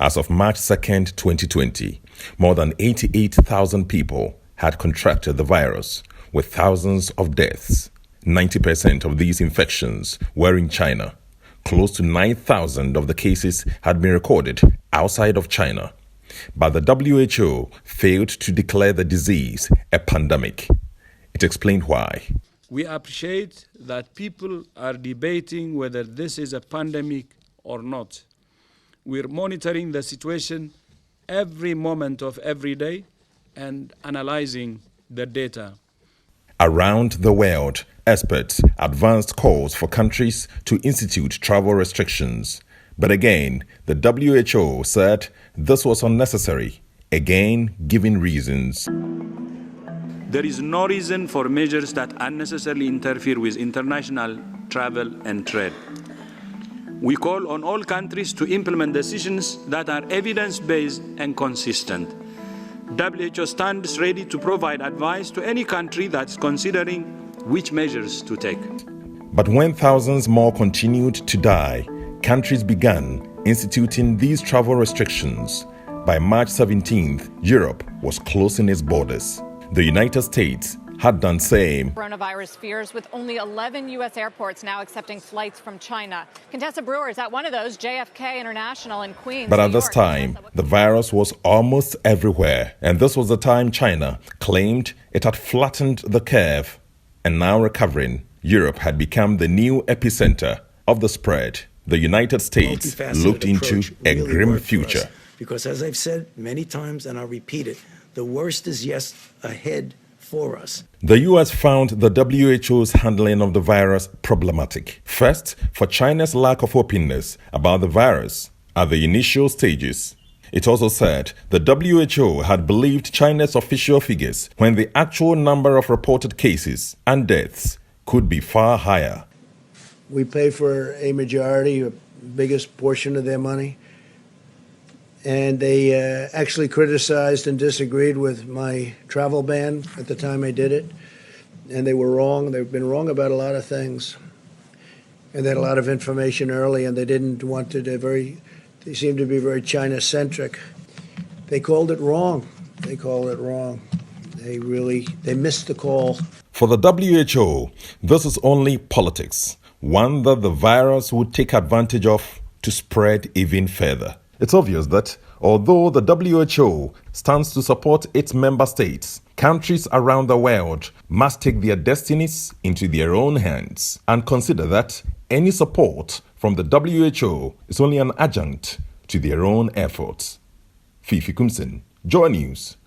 As of March 2nd, 2020, more than 88,000 people had contracted the virus, with thousands of deaths. 90% of these infections were in China. Close to 9,000 of the cases had been recorded outside of China. But the WHO failed to declare the disease a pandemic. It explained why. We appreciate that people are debating whether this is a pandemic or not. We're monitoring the situation every moment of every day and analyzing the data. Around the world, experts advanced calls for countries to institute travel restrictions. But again, the WHO said this was unnecessary, again giving reasons. There is no reason for measures that unnecessarily interfere with international travel and trade. We call on all countries to implement decisions that are evidence-based and consistent. WHO stands ready to provide advice to any country that's considering which measures to take. But when thousands more continued to die, countries began instituting these travel restrictions. By March 17th, Europe was closing its borders. The United States had done same. Coronavirus fears with only 11 U.S. airports now accepting flights from China. Contessa Brewer is at one of those, JFK International in Queens. But at this time, the virus was almost everywhere. And this was the time China claimed it had flattened the curve. And now recovering, Europe had become the new epicenter of the spread. The United States looked into a grim future. Because as I've said many times, and I'll repeat it, the worst is yet ahead for us. The U.S. found the WHO's handling of the virus problematic. First, for China's lack of openness about the virus at the initial stages. It also said the WHO had believed China's official figures when the actual number of reported cases and deaths could be far higher. We pay for a majority, a biggest portion of their money. And they actually criticized and disagreed with my travel ban at the time I did it. And they were wrong. They've been wrong about a lot of things. And they had a lot of information early, and they didn't want to, they seemed to be very China-centric. They called it wrong. They called it wrong. They missed the call. For the WHO, this is only politics, one that the virus would take advantage of to spread even further. It's obvious that although the WHO stands to support its member states, countries around the world must take their destinies into their own hands and consider that any support from the WHO is only an adjunct to their own efforts. Fifi Kumsin, Joy News.